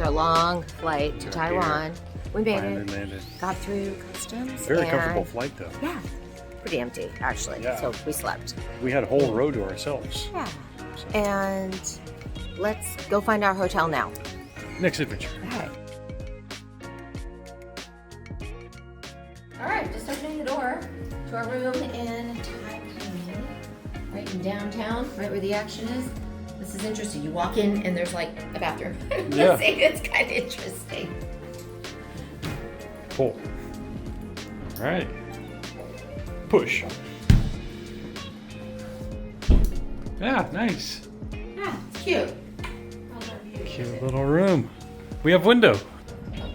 After a long flight to Taiwan, we made Finally it. landed. Got through customs. Very and comfortable flight though. Yeah, pretty empty actually. Yeah. So we slept. We had a whole row to ourselves. Yeah. And let's go find our hotel now. Next adventure. All right, just opening the door to our room in Taipei, right in downtown, right where the action is. This is interesting. You walk in and there's like a bathroom. Yeah. It's kind of interesting. Pull. All right. Push. Yeah, nice. Yeah, it's cute. Cute little room. We have window.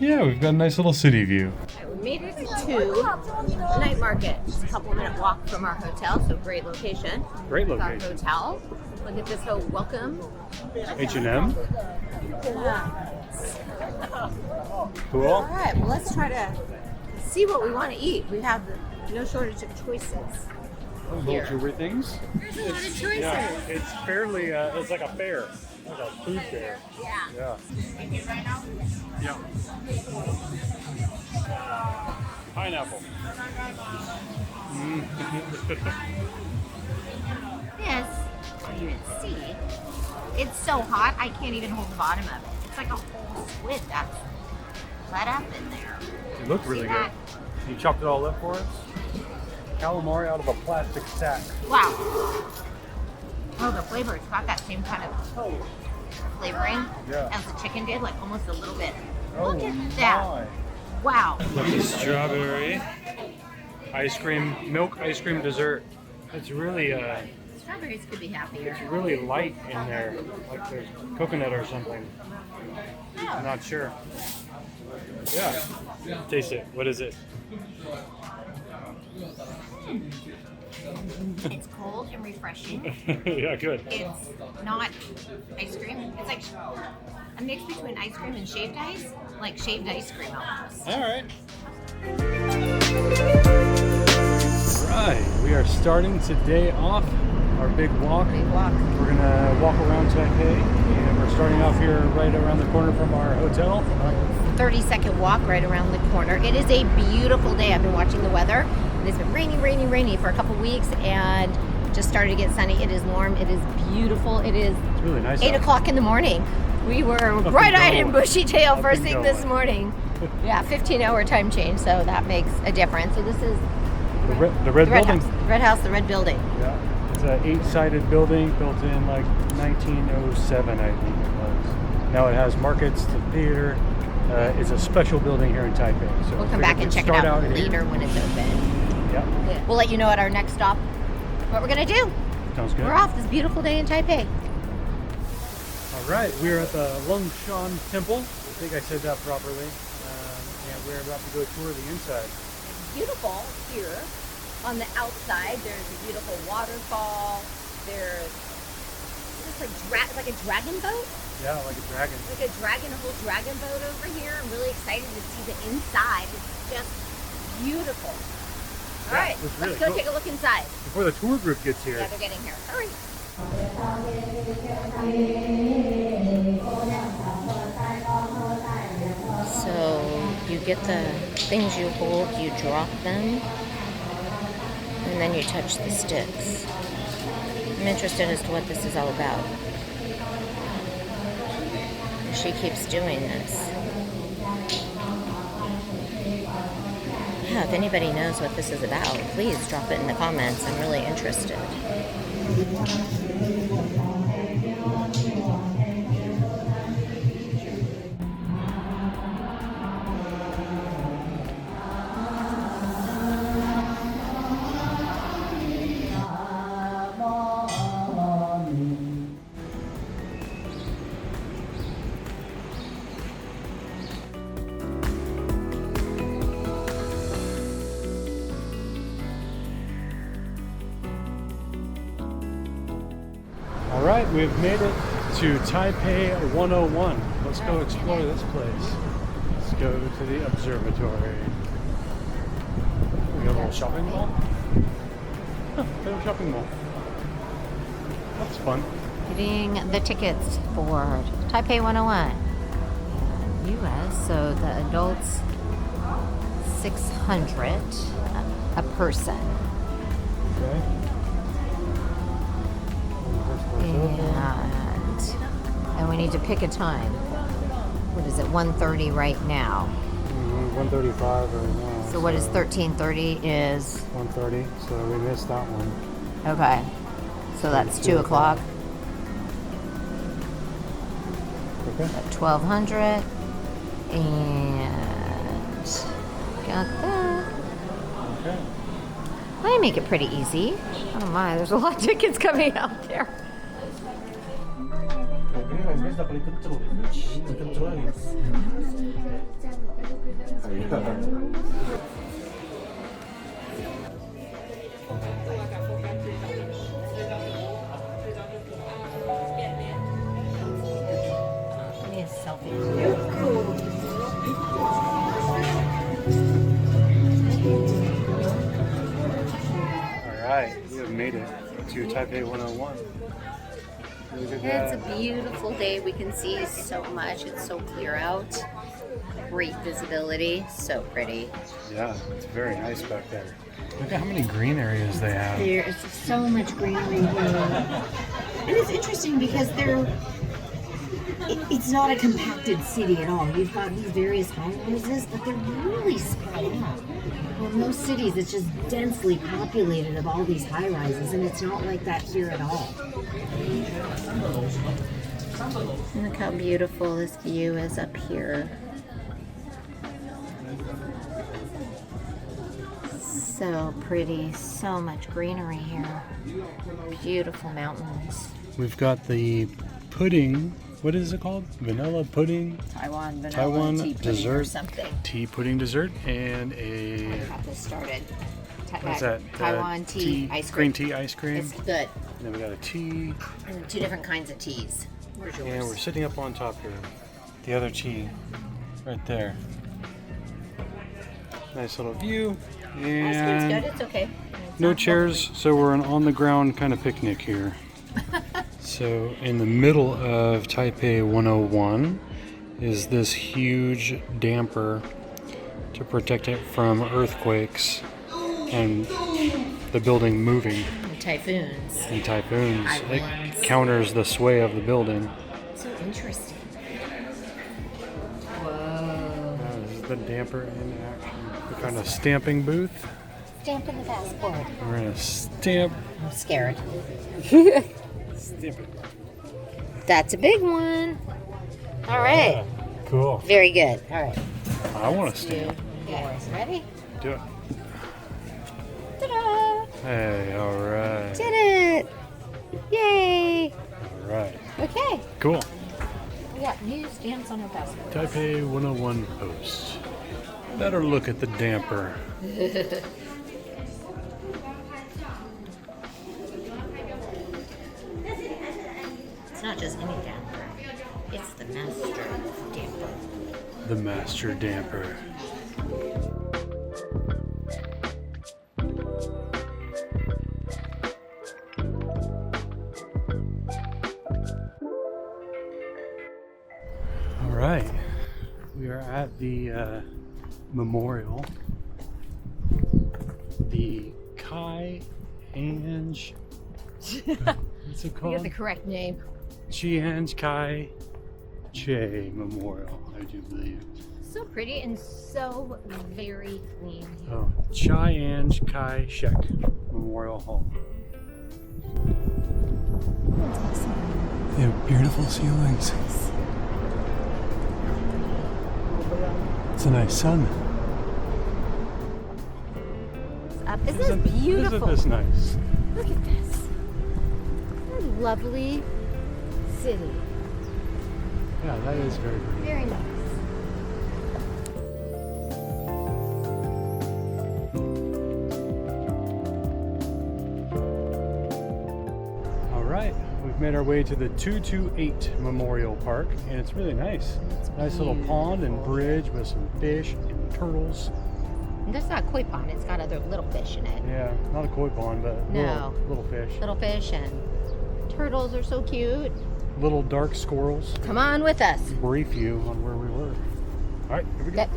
Yeah, we've got a nice little city view. We made it to the night market. Just a couple-minute walk from our hotel, so great location. Great It's our location. hotel. Look at this whole welcome. H&M. Cool. All right, well, let's try to see what we want to eat. We have no shortage of choices. Little jewelry things. There's a lot of choices. Yeah, it's fairly, it's like a fair. Like a food fair. Yeah. Yeah. Yeah. Pineapple. This, so you can see, it's so hot I can't even hold the bottom of it. It's like a whole squid that's let up in there. It looked really good. You chopped it all up for us? Calamari out of a plastic sack. Wow. Oh, the flavor, it's got that same kind of flavoring as the chicken did, like almost a little bit. Look at that. My. Wow. Look at strawberry ice cream, milk ice cream dessert. It's really Strawberries could be happier. it's really light in there, like there's coconut or something. I'm not sure. Yeah. Taste it. What is it? It's cold and refreshing. Yeah, good. It's not ice cream. It's like a mix between ice cream and shaved ice, like shaved ice cream almost. All right. Right, we are starting today off our big walk. Big walk. We're gonna walk around Taipei, and we're starting off here right around the corner from our hotel. 30-second walk right around the corner. It is a beautiful day. I've been watching the weather. It's been rainy for a couple weeks, and just started to get sunny. It is warm. It is beautiful. It is It's really nice. 8 o'clock in the morning. We were bright-eyed and bushy-tailed Up first and thing this going. morning. Yeah, 15-hour time change, so that makes a difference. So this is The red the building. Red House, the red building. Yeah, it's an 8-sided building built in like 1907, I think it was. Now it has markets, the theater. It's a special building here in Taipei. So We'll come back and check it out here. later when it's open. Yeah, We'll let you know at our next stop what we're going to do. sounds good. We're off this beautiful day in Taipei. All right, we're at the Longshan Temple. I think I said that properly. And we're about to go tour the inside. Beautiful here on the outside. There's a beautiful waterfall. There's like a dragon boat. Yeah, like a dragon. Like a whole dragon boat over here. I'm really excited to see the inside. It's just beautiful. All right, looks let's really go cool. take a look inside. Before the tour group gets here. Yeah, they're getting here. Hurry. So you get the things you hold, you drop them, and then you touch the sticks. I'm interested as to what this is all about. She keeps doing this. Yeah, if anybody knows what this is about, please drop it in the comments. I'm really interested. All right, we've made it to Taipei 101. Let's go explore this place. Let's go to the observatory. We got a little shopping mall. Huh, little shopping mall. That's fun. Getting the tickets for Taipei 101. US, so the adults 600 a person. Okay. And we need to pick a time. What is it? 1:30 right now. 1:35 right now. So what is 13:30 is 1:30. So we missed that one. okay. So that's 2 o'clock. Okay. At 1200 and got that. Okay. I make it pretty easy. Oh my, there's a lot of tickets coming out there. I need a selfie. All right, we have made it to Taipei 101. Look at that. It's a beautiful day. We can see so much. It's so clear out. Great visibility. So pretty. Yeah, it's very nice back there. Look at how many green areas they have. There is so much greenery here. And it's interesting because it's not a compacted city at all. You've got these various high-rises, but they're really spread out. Well, in most cities, it's just densely populated of all these high-rises, and it's not like that here at all. Look how beautiful this view is up here. So pretty, so much greenery here. Beautiful mountains. We've got the pudding. What is it called? Vanilla pudding? Taiwan vanilla Taiwan tea pudding dessert. or something. Tea pudding dessert and a. I got this started. What's that? Taiwan tea ice cream. Green tea ice cream. It's good. And then we got a tea. And then 2 different kinds of teas. Where's yours? And we're sitting up on top here. The other tea, right there. Nice little view. Ice cream's And good. It's okay. It's no not chairs, so we're an on-the-ground kind of picnic here. So in the middle of Taipei 101 is this huge damper to protect it from earthquakes and the building moving. And typhoons. And typhoons. It Islands. counters the sway of the building. So interesting. Whoa. This is the damper in action. The kind of stamping booth. Stamping the passport. We're gonna stamp. I'm scared. Stamp it. That's a big one. All right. Yeah, cool. Very good. All right. I want to Let's stamp. do yours. Ready? Do it. Ta-da! Hey, all right. Did it! Yay! All right. Okay. Cool. We got new stamps on our passport. Taipei 101 post. Better look at the damper. It's not just any damper. It's the master damper. The master damper. All right. We are at the memorial. The Chiayi. What's it You called? get the correct name. Chiayi Che Memorial, I do believe. So pretty and so very clean. Oh, Chiayi Kai Shek Memorial Hall. They have beautiful ceilings. It's a nice sun. It's up. Isn't this beautiful? Isn't this nice? Look at this. What a lovely city. Yeah, that is very pretty. Very nice. All right, we've made our way to the 228 Memorial Park, and it's really nice. Nice little pond and bridge with some fish and turtles. And that's not koi pond. It's got other little fish in it. Yeah, not a koi pond, but No. little fish. Little fish and turtles are so cute. Little dark squirrels. Come on with us. Brief you on where we were. right, here we go. Okay.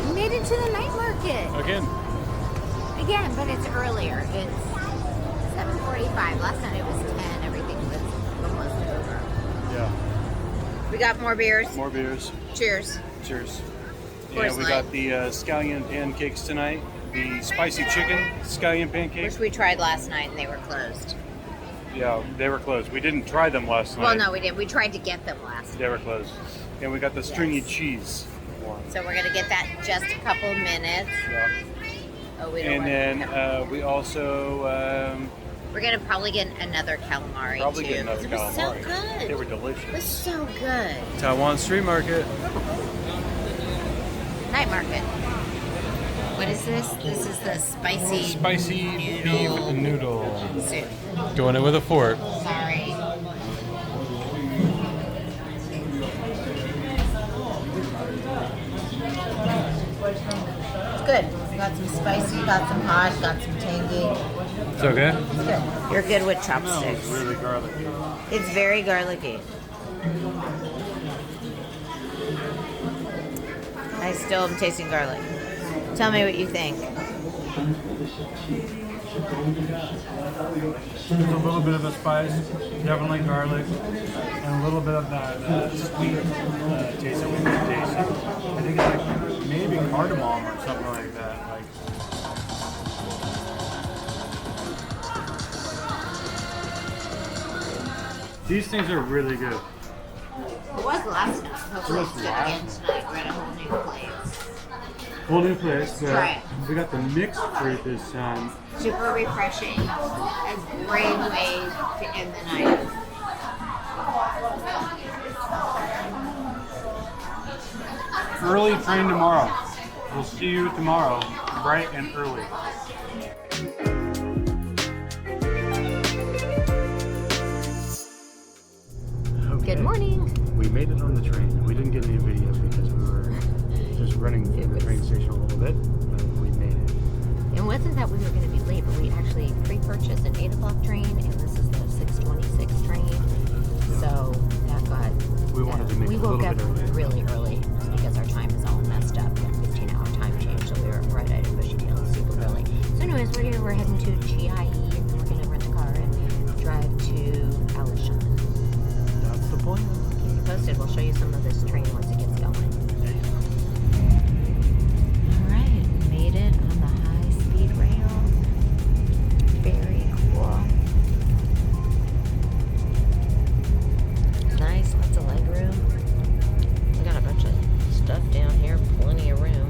We made it to the night market. Again, but it's earlier. It's 7:45. Last night it was 10. Everything was almost over. Yeah. We got more beers. More beers. Cheers. Cheers. Coors And we Light. got the scallion pancakes tonight. The spicy chicken scallion pancakes. Which we tried last night and they were closed. Yeah, they were closed. We didn't try them last night. Well, no, we didn't. We tried to get them last They night. were closed. And we got the stringy cheese one. So we're going to get that in just a couple of minutes. Yeah. Oh, we don't And want then to we also we're going to probably get another calamari probably too. get another It was so calamari. good. They were It was delicious. so good. Taiwan street market. Night market. What is this? This is the spicy Beef noodle. soup. Doing it with a fork. Sorry. It's good. Got some spicy, got some hot, got some tangy. It's okay? It's good. You're good with chopsticks. Really garlicky. It's very garlicky. I still am tasting garlic. Tell me what you think. There's a little bit of a spice, definitely garlic, and a little bit of that sweet taste that we've been tasting. I think it's like maybe cardamom or something like that. These things are really good. It was last night. Hopefully it's good again tonight. We're at a whole new place. Whole new place. Try it. We got the mixed fruit this time. Super refreshing. A great way to end the night. Early train tomorrow. We'll see you tomorrow, bright and early. Good morning. We made it on the train. We didn't get any video because we were just running through the train station a little bit, but we made it. It wasn't that we were going to be late, but we actually pre-purchased an 8 o'clock train, and this is the 6:26 train. So that got. We wanted to make we it a little woke up bit early. really early because our time is all messed up. We had a 15-hour time change, so we were right at Bushy Tail super early. So, anyways, we're heading to Chiayi, and then we're going to rent a car and drive to Alishan. That's the plan. Keep you posted. We'll show you some of this train once it gets going. All right, made it on the high-speed rail. Very cool. Nice, lots of leg room. We got a bunch of stuff down here, plenty of room.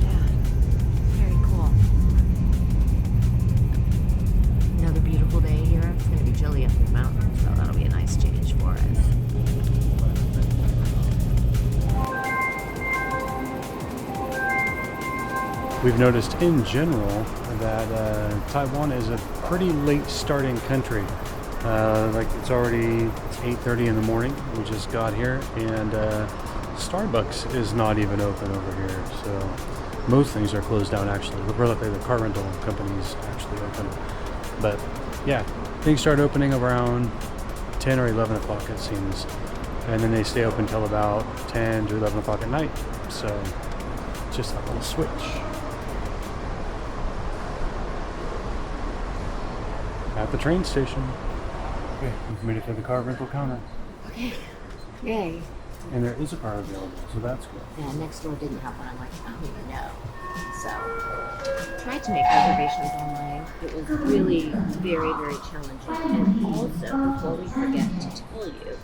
Yeah, very cool. Another beautiful day here. It's going to be chilly up in the mountains, so that'll be a nice change for us. We've noticed in general that Taiwan is a pretty late starting country. Like it's 8:30 in the morning. We just got here, and Starbucks is not even open over here. So most things are closed down. Actually, the car rental companies actually open. But yeah, things start opening around 10 or 11 o'clock it seems, and then they stay open till about 10 to 11 o'clock at night. So it's just a little switch. At the train station. Okay, we've made it to the car rental counter. Okay. Yay. And there is a car available, so that's good. Yeah, next door didn't have one. I'm like, oh no. So I tried to make reservations online. It was really very, very challenging. And also, before we forget to tell you,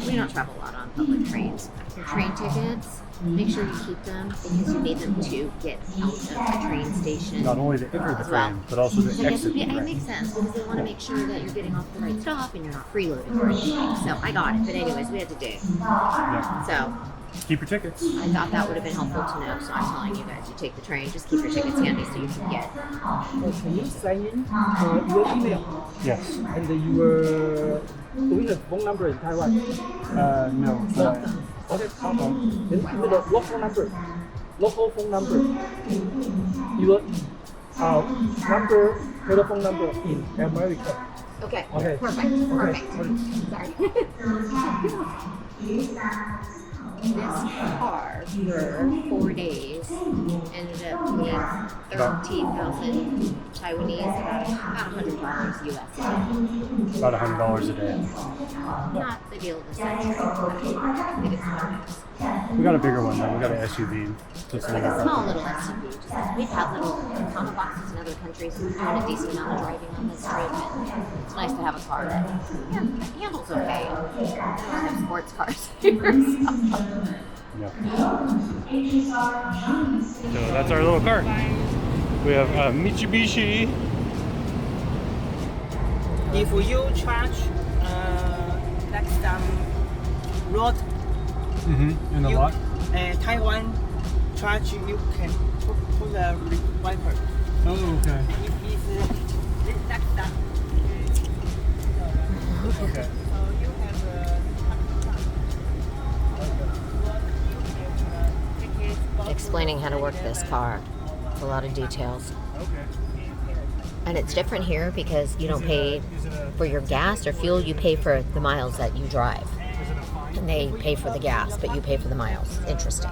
we don't travel a lot on public trains. Your train tickets, make sure you keep them because you need them to get out of the train station. Not only to enter the as well. train, but also to exit the It train. makes sense because they want to make sure that you're getting off the right stop and you're not freeloading or anything. So I got it. But anyways, we had to do. Yeah. So Keep your tickets. I thought that would have been helpful to know. So I'm telling you guys, you take the train, just keep your tickets handy so you can get. Can you sign in your email Yes. and your do we have phone number in Taiwan? No. Okay, then give me the local number. Local phone number. Your number, telephone number in America. Okay. Okay. Perfect. Okay. Sorry. This car for 4 days ended up being 13,000 Taiwanese, about $100 US. About $100 a day. Not the deal of the century, but I think it's nice. We got a bigger one though. We got an SUV. So it's Like a small little SUV. Just, we've had little combo boxes in other countries. We've done a decent amount of driving on this trip, and it's nice to have a car that handles okay. We don't have sports cars here, so. Yeah. So that's our little car. We have Mitsubishi. If you charge like some road, In the lot. Taiwan charge, you can put the wiper. Oh, okay. If it's like that, Okay. so you have Explaining how to work this car. A lot of details. Okay. And it's different here because you don't pay for your gas or fuel, you pay for the miles that you drive. And they pay for the gas, but you pay for the miles. Interesting.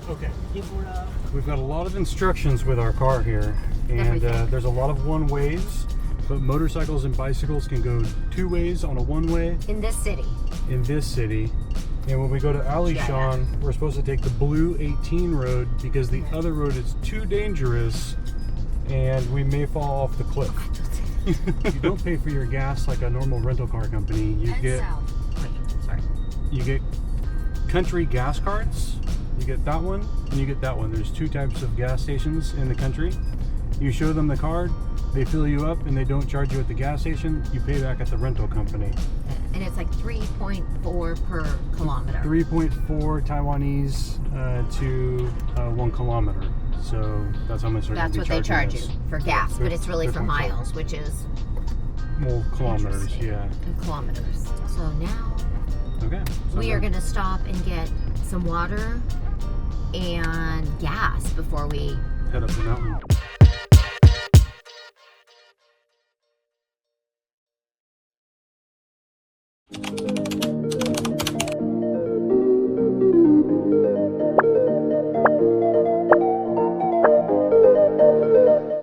Okay. We've got a lot of instructions with our car here, and there's a lot of one ways, but motorcycles and bicycles can go 2 ways on a one way In this city. in this city. And when we go to Alishan, we're supposed to take the blue 18 road because the other road is too dangerous and we may fall off the cliff. You don't pay for your gas like a normal rental car company. You get country gas cards. You get that one and you get that one. There's 2 types of gas stations in the country. You show them the card, they fill you up, and they don't charge you at the gas station. You pay back at the rental company. And it's like 3.4 per kilometer. 3.4 Taiwanese to 1 kilometer. So that's how much they're That's what they charge you for gas, but it's really for 3.4. miles, which is Well, kilometers, yeah. in kilometers. So now Okay. So we are going to stop and get some water and gas before we head up the mountain.